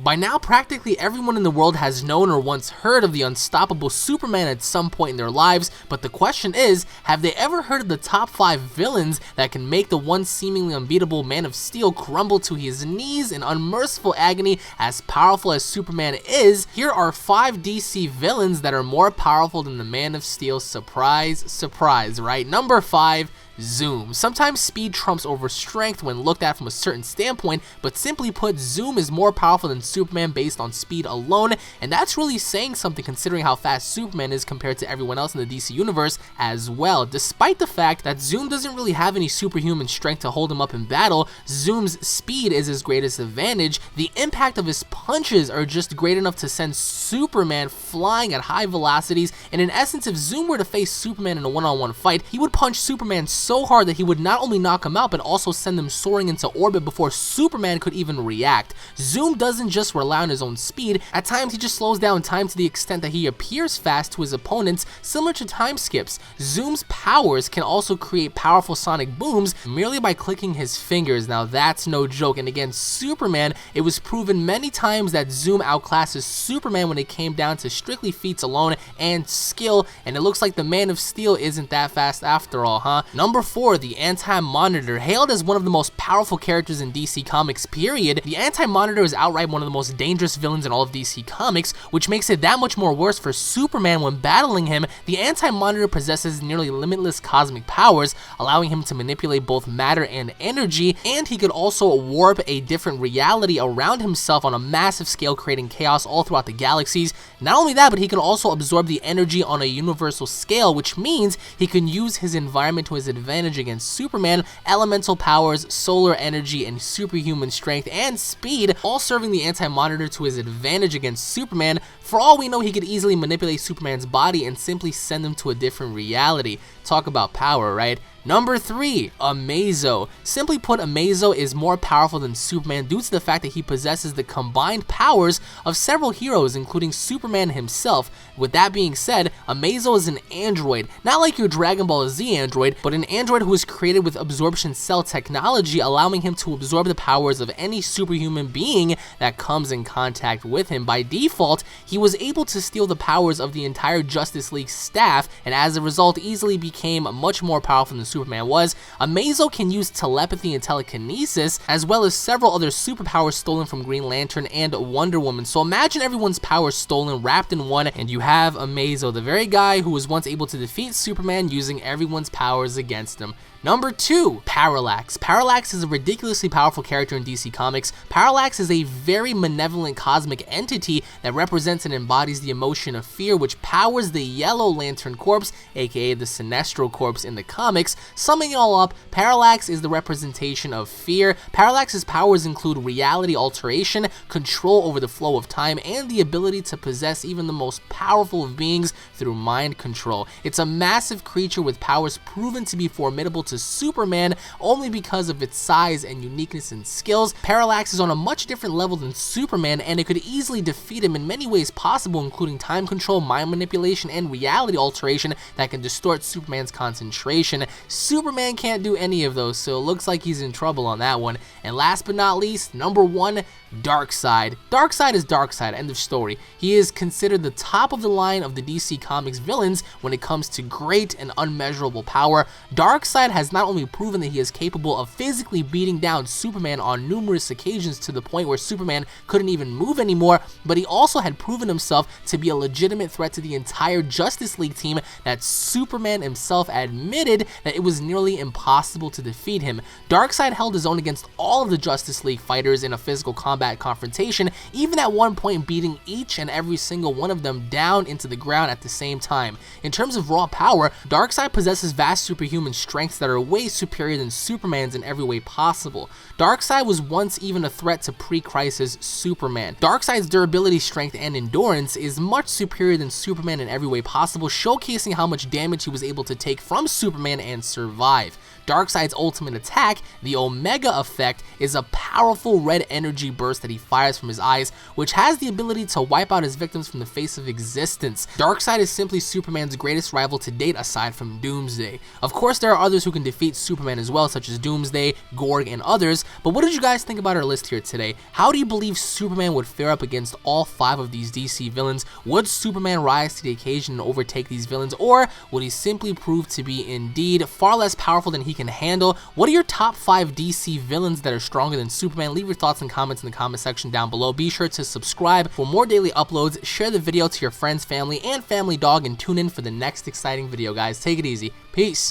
By now, practically everyone in the world has known or once heard of the unstoppable Superman at some point in their lives, but the question is, have they ever heard of the top 5 villains that can make the once seemingly unbeatable Man of Steel crumble to his knees in unmerciful agony? As powerful as Superman is, here are 5 DC villains that are more powerful than the Man of Steel. Surprise, surprise, right? Number 5, Zoom. Sometimes speed trumps over strength when looked at from a certain standpoint, but simply put, Zoom is more powerful than Superman based on speed alone, and that's really saying something considering how fast Superman is compared to everyone else in the DC universe as well. Despite the fact that Zoom doesn't really have any superhuman strength to hold him up in battle, Zoom's speed is his greatest advantage. The impact of his punches are just great enough to send Superman flying at high velocities, and in essence, if Zoom were to face Superman in a one-on-one fight, he would punch Superman so hard that he would not only knock him out, but also send him soaring into orbit before Superman could even react. Zoom doesn't just rely on his own speed. At times, he just slows down time to the extent that he appears fast to his opponents, similar to time skips. Zoom's powers can also create powerful sonic booms merely by clicking his fingers. Now, that's no joke, and against Superman, it was proven many times that Zoom outclasses Superman when it came down to strictly feats alone and skill, and it looks like the Man of Steel isn't that fast after all, huh? Number 4, the AntiMonitor. Hailed as one of the most powerful characters in DC Comics, period, the AntiMonitor is outright one of the most dangerous villains in all of DC Comics, which makes it that much more worse for Superman when battling him. The AntiMonitor possesses nearly limitless cosmic powers, allowing him to manipulate both matter and energy, and he could also warp a different reality around himself on a massive scale, creating chaos all throughout the galaxies. Not only that, but he can also absorb the energy on a universal scale, which means he can use his environment to his advantage against Superman. Elemental powers, solar energy, and superhuman strength and speed, all serving the AntiMonitor to his advantage against Superman. For all we know, he could easily manipulate Superman's body and simply send him to a different reality. Talk about power, right? Number 3, Amazo. Simply put, Amazo is more powerful than Superman due to the fact that he possesses the combined powers of several heroes, including Superman himself. With that being said, Amazo is an android, not like your Dragon Ball Z android, but an android who is created with absorption cell technology, allowing him to absorb the powers of any superhuman being that comes in contact with him. By default, he was able to steal the powers of the entire Justice League staff, and as a result, easily became much more powerful than Superman was. Amazo can use telepathy and telekinesis, as well as several other superpowers stolen from Green Lantern and Wonder Woman. So imagine everyone's powers stolen, wrapped in one, and you have Amazo, the very guy who was once able to defeat Superman using everyone's powers against him. Number 2, Parallax. Parallax is a ridiculously powerful character in DC Comics. Parallax is a very malevolent cosmic entity that represents and embodies the emotion of fear, which powers the Yellow Lantern Corps, aka the Sinestro Corps in the comics. Summing it all up, Parallax is the representation of fear. Parallax's powers include reality alteration, control over the flow of time, and the ability to possess even the most powerful of beings through mind control. It's a massive creature with powers proven to be formidable to Superman only because of its size and uniqueness and skills. Parallax is on a much different level than Superman, and it could easily defeat him in many ways possible, including time control, mind manipulation, and reality alteration that can distort Superman's concentration. Superman can't do any of those, so it looks like he's in trouble on that one. And last but not least, number 1, Darkseid. Darkseid is Darkseid, end of story. He is considered the top of the line of the DC Comics villains when it comes to great and unmeasurable power. Darkseid has not only proven that he is capable of physically beating down Superman on numerous occasions to the point where Superman couldn't even move anymore, but he also had proven himself to be a legitimate threat to the entire Justice League team that Superman himself admitted that it was nearly impossible to defeat him. Darkseid held his own against all of the Justice League fighters in a physical combat confrontation, even at one point beating each and every single one of them down into the ground at the same time. In terms of raw power, Darkseid possesses vast superhuman strengths that are way superior than Superman's in every way possible. Darkseid was once even a threat to pre-crisis Superman. Darkseid's durability, strength, and endurance is much superior than Superman in every way possible, showcasing how much damage he was able to take from Superman and survive. Darkseid's ultimate attack, the Omega Effect, is a powerful red energy burst that he fires from his eyes, which has the ability to wipe out his victims from the face of existence. Darkseid is simply Superman's greatest rival to date aside from Doomsday. Of course, there are others who can can defeat Superman as well, such as Doomsday, Gorg, and others. But what did you guys think about our list here today? How do you believe Superman would fare up against all 5 of these DC villains? Would Superman rise to the occasion and overtake these villains, or would he simply prove to be indeed far less powerful than he can handle? What are your top 5 DC villains that are stronger than Superman? Leave your thoughts and comments in the comment section down below. Be sure to subscribe for more daily uploads, share the video to your friends, family, and family dog, and tune in for the next exciting video, guys. Take it easy. Peace.